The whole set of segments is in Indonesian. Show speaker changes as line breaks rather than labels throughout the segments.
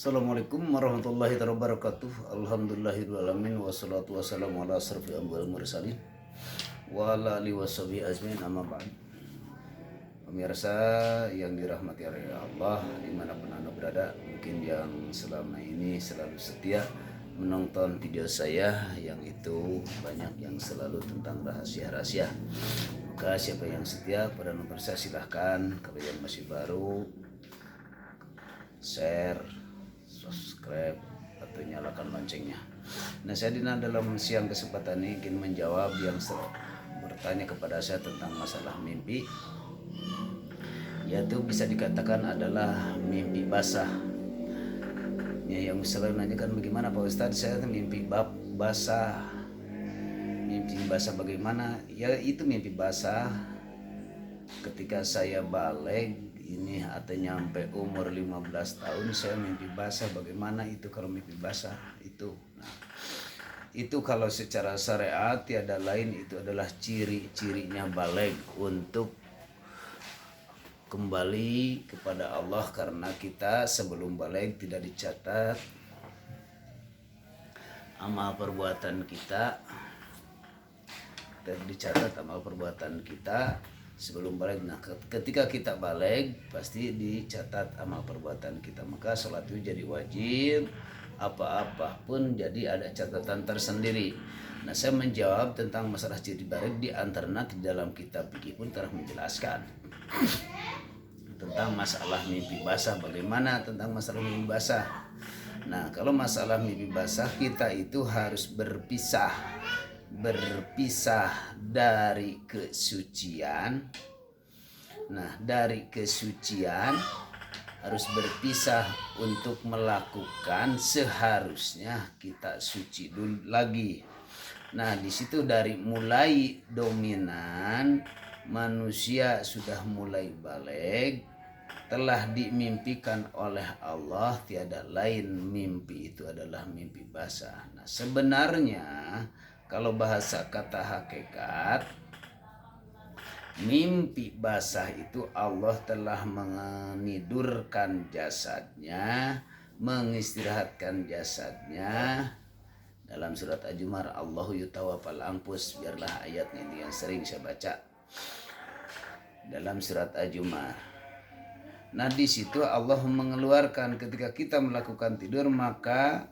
Assalamualaikum warahmatullahi wabarakatuh. Alhamdulillahirrahmanirrahim. Wassalatu wassalamu ala asrafil anbiya'i wal mursalin wa ala alihi washabihi ajmain, amma ba'd. Pemirsa yang dirahmati oleh Allah dimanapun Anda berada, mungkin yang selama ini selalu setia menonton video saya, yang itu banyak yang selalu tentang rahasia-rahasia. Maka siapa yang setia pada nonton saya, silahkan. Kalau yang masih baru, share, subscribe, atau nyalakan loncengnya. Nah, saya dalam siang kesempatan ini ingin menjawab yang bertanya kepada saya tentang masalah mimpi, yaitu bisa dikatakan adalah mimpi basah. Ya, yang selalu nanyakan, bagaimana Pak Ustadz, saya mimpi basah. Mimpi basah bagaimana? Ya, itu mimpi basah ketika saya balik ini atau nyampe umur 15 tahun, saya mimpi basah. Bagaimana itu kalau mimpi basah itu? Nah, itu kalau secara syariat tiada lain, itu adalah ciri-cirinya balik untuk kembali kepada Allah, karena kita sebelum balik tidak dicatat amal perbuatan kita, tidak dicatat amal perbuatan kita sebelum balik. Nah, ketika kita balik pasti dicatat amal perbuatan kita, maka sholat itu jadi wajib, apa-apa pun jadi ada catatan tersendiri. Nah, saya menjawab tentang masalah ciri balik di antaranya di dalam kitab fikih pun telah menjelaskan tentang masalah mimpi basah. Bagaimana tentang masalah mimpi basah? Nah, kalau masalah mimpi basah, kita itu harus berpisah dari kesucian. Nah, dari kesucian harus berpisah untuk melakukan seharusnya kita suci dulu lagi. Nah, di situ dari mulai dominan manusia sudah mulai balik, telah dimimpikan oleh Allah, tiada lain mimpi itu adalah mimpi basah. Nah, sebenarnya kalau bahasa kata hakikat, mimpi basah itu Allah telah menidurkan jasadnya, mengistirahatkan jasadnya. Dalam surat Az-Zumar, Allahu yutawaffal anfus, biarlah ayatnya ini yang sering saya baca dalam surat Az-Zumar. Nah, di situ Allah mengeluarkan ketika kita melakukan tidur, maka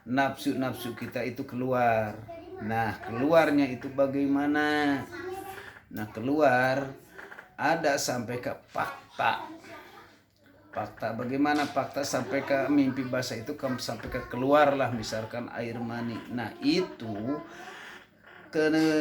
nafsu-nafsu kita itu keluar. Nah, keluarnya itu bagaimana? Nah, keluar ada sampai ke fakta. Fakta bagaimana fakta sampai ke mimpi basah itu, sampai ke keluarlah misalkan air mani. Nah, itu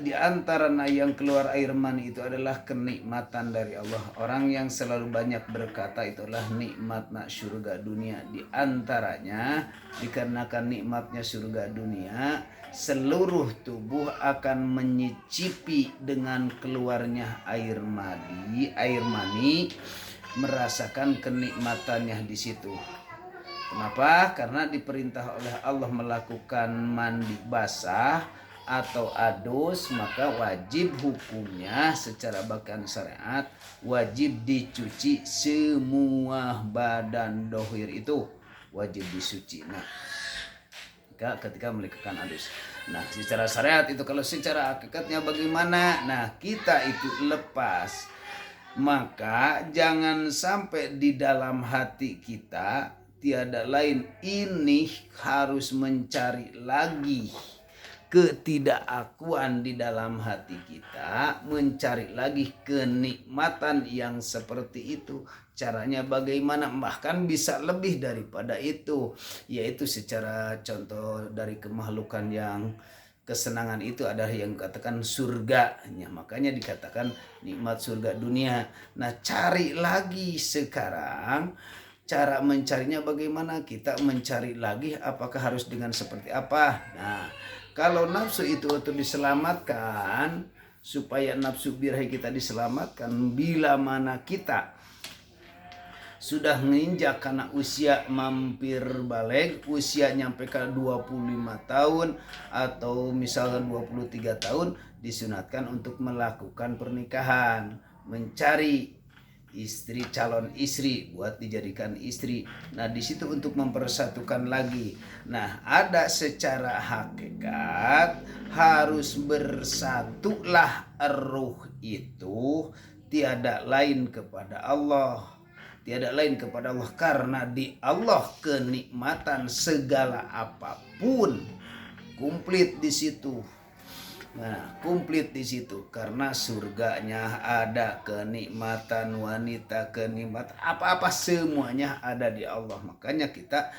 di antara yang keluar air mani itu adalah kenikmatan dari Allah. Orang yang selalu banyak berkata itu adalah nikmatnya surga dunia. Di antaranya dikarenakan nikmatnya surga dunia, seluruh tubuh akan menyicipi dengan keluarnya air mani, merasakan kenikmatannya di situ. Kenapa? Karena diperintah oleh Allah melakukan mandi basah atau adus, maka wajib hukumnya secara bahkan syariat wajib dicuci semua badan dohir itu, wajib disuci. Nah, ketika melakukan adus. Nah, secara syariat itu. Kalau secara hakikatnya bagaimana? Nah, kita itu lepas, maka jangan sampai di dalam hati kita tiada lain, ini harus mencari lagi ketidakakuan di dalam hati kita, mencari lagi kenikmatan yang seperti itu. Caranya bagaimana? Bahkan bisa lebih daripada itu, yaitu secara contoh dari kemakhlukan yang kesenangan itu adalah yang katakan surganya, makanya dikatakan nikmat surga dunia. Nah, cari lagi sekarang. Cara mencarinya bagaimana? Kita mencari lagi, apakah harus dengan seperti apa? Nah, kalau nafsu itu untuk diselamatkan, supaya nafsu birahi kita diselamatkan, bila mana kita sudah menginjak karena usia mampir balik, usia nyampe ke 25 tahun atau misalnya 23 tahun, disunatkan untuk melakukan pernikahan, mencari istri, calon istri buat dijadikan istri. Nah di situ untuk mempersatukan lagi. Nah ada secara hakikat harus bersatulah ruh itu tiada lain kepada Allah. Tiada lain kepada Allah karena di Allah kenikmatan segala apapun komplit di situ. Nah, komplit di situ karena surganya ada, kenikmatan wanita, kenikmatan apa-apa semuanya ada di Allah. Makanya kita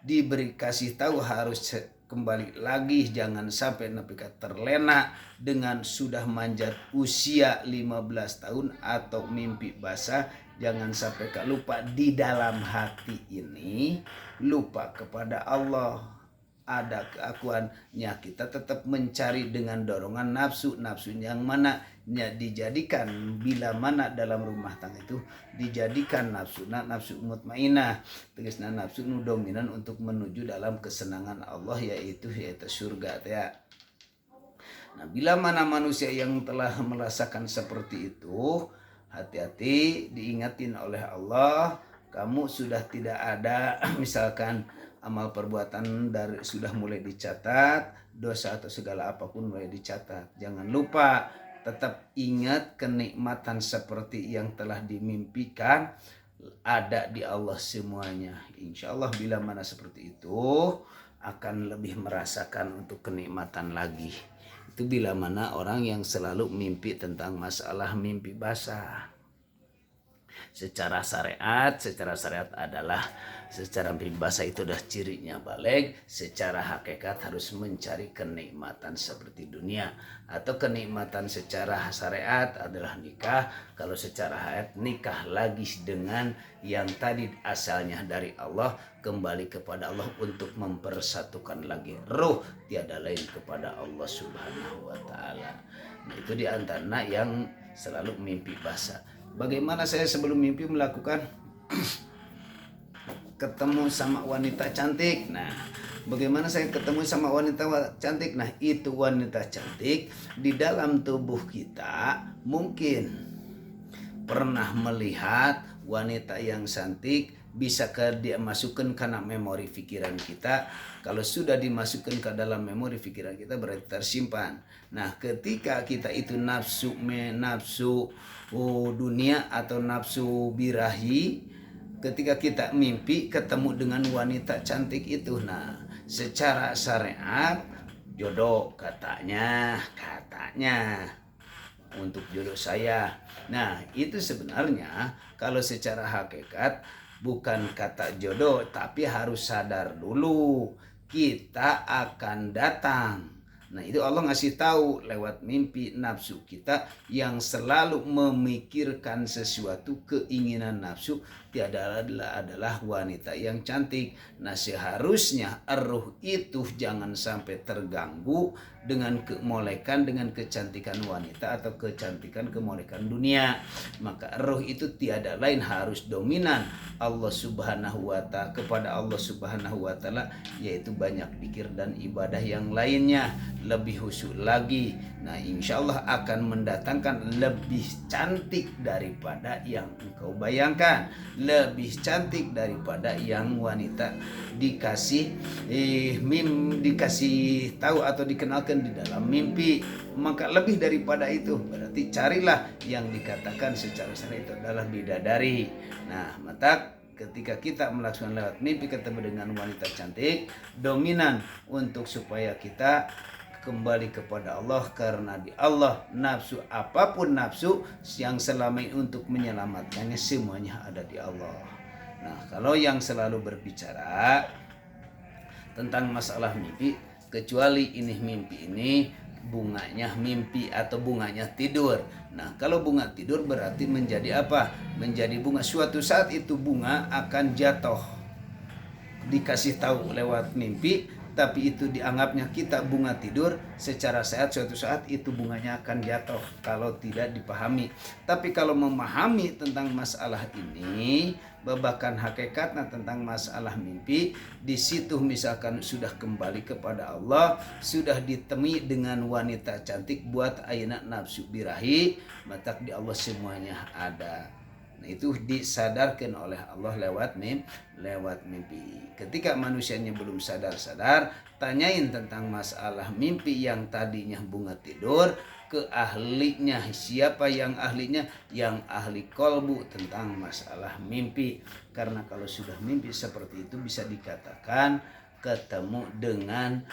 diberi kasih tahu harus kembali lagi, jangan sampai nepika terlena dengan sudah manjat usia 15 tahun atau mimpi basah. Jangan sampai kak lupa di dalam hati ini lupa kepada Allah. Ada keakuannya, kita tetap mencari dengan dorongan nafsu yang mana dijadikan bila mana dalam rumah tangga itu dijadikan nafsu mutmainah, tegasna nafsu nu dominan untuk menuju dalam kesenangan Allah yaitu surga ya. Nah bila mana manusia yang telah merasakan seperti itu, hati-hati diingatin oleh Allah, kamu sudah tidak ada misalkan amal perbuatan dari sudah mulai dicatat, dosa atau segala apapun mulai dicatat. Jangan lupa tetap ingat kenikmatan seperti yang telah dimimpikan ada di Allah semuanya. Insya Allah bila mana seperti itu akan lebih merasakan untuk kenikmatan lagi. Itu bila mana orang yang selalu mimpi tentang masalah mimpi basah. Secara syariat adalah secara mimpi basah itu dah cirinya balik. Secara hakikat harus mencari kenikmatan seperti dunia. Atau kenikmatan secara syariat adalah nikah. Kalau secara hayat nikah lagi dengan yang tadi asalnya dari Allah, kembali kepada Allah untuk mempersatukan lagi ruh tiada lain kepada Allah Subhanahu wa taala. Nah, itu di antara yang selalu mimpi basah. Bagaimana saya sebelum mimpi melakukan ketemu sama wanita cantik. Nah, bagaimana saya ketemu sama wanita cantik? Nah, itu wanita cantik di dalam tubuh kita mungkin pernah melihat wanita yang cantik, bisa dia masukkan karena memori pikiran kita. Kalau sudah dimasukkan ke dalam memori pikiran kita berarti tersimpan. Nah, ketika kita itu nafsu dunia atau nafsu birahi, ketika kita mimpi ketemu dengan wanita cantik itu, nah secara syariat jodoh katanya untuk jodoh saya. Nah itu sebenarnya kalau secara hakikat bukan kata jodoh, tapi harus sadar dulu kita akan datang. Nah itu Allah ngasih tahu lewat mimpi nafsu kita yang selalu memikirkan sesuatu, keinginan nafsu tiada adalah wanita yang cantik. Nah seharusnya ruh itu jangan sampai terganggu dengan kemolekan, dengan kecantikan wanita atau kemolekan dunia. Maka ruh itu tiada lain harus dominan Allah Subhanahu wa ta'ala, kepada Allah Subhanahu wa ta'ala, yaitu banyak pikir dan ibadah yang lainnya, lebih khusyuk lagi. Nah insya Allah akan mendatangkan lebih cantik daripada yang engkau bayangkan, lebih cantik daripada yang wanita dikasih tahu atau dikenalkan di dalam mimpi. Maka lebih daripada itu berarti carilah yang dikatakan secara syar'i itu adalah bidadari. Nah maka ketika kita melaksanakan lewat mimpi ketemu dengan wanita cantik, dominan untuk supaya kita kembali kepada Allah, karena di Allah nafsu apapun nafsu yang selama ini untuk menyelamatkannya semuanya ada di Allah. Nah kalau yang selalu berbicara tentang masalah mimpi, kecuali ini mimpi ini bunganya mimpi atau bunganya tidur. Nah kalau bunga tidur berarti menjadi apa? Menjadi bunga. Suatu saat itu bunga akan jatuh, dikasih tahu lewat mimpi, tapi itu dianggapnya kita bunga tidur. Secara sehat suatu saat itu bunganya akan jatuh kalau tidak dipahami. Tapi kalau memahami tentang masalah ini, babakan hakikatnya tentang masalah mimpi, di situ misalkan sudah kembali kepada Allah, sudah ditemui dengan wanita cantik buat ayeuna nafsu birahi, maka di Allah semuanya ada. Nah, itu disadarkan oleh Allah lewat mimpi. Ketika manusianya belum sadar, tanyain tentang masalah mimpi yang tadinya bunga tidur ke ahlinya. Siapa yang ahlinya? Yang ahli kolbu tentang masalah mimpi. Karena kalau sudah mimpi seperti itu bisa dikatakan ketemu dengan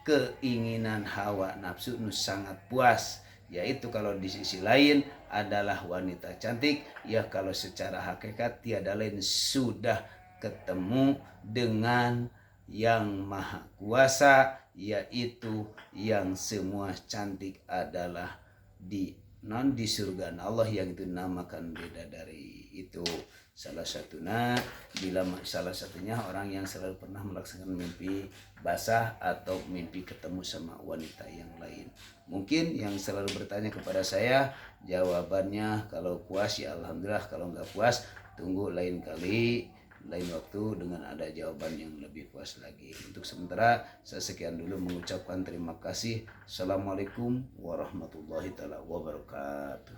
keinginan hawa nafsu sangat puas, yaitu kalau di sisi lain adalah wanita cantik, ya kalau secara hakikat tiada lain sudah ketemu dengan yang maha kuasa, yaitu yang semua cantik adalah di surga Allah, yang itu namakan beda dari itu. Salah satunya orang yang selalu pernah melaksanakan mimpi basah atau mimpi ketemu sama wanita yang lain. Mungkin yang selalu bertanya kepada saya, jawabannya kalau puas ya alhamdulillah, kalau nggak puas tunggu lain kali, lain waktu dengan ada jawaban yang lebih puas lagi. Untuk sementara saya sekian dulu, mengucapkan terima kasih. Assalamualaikum warahmatullahi wabarakatuh.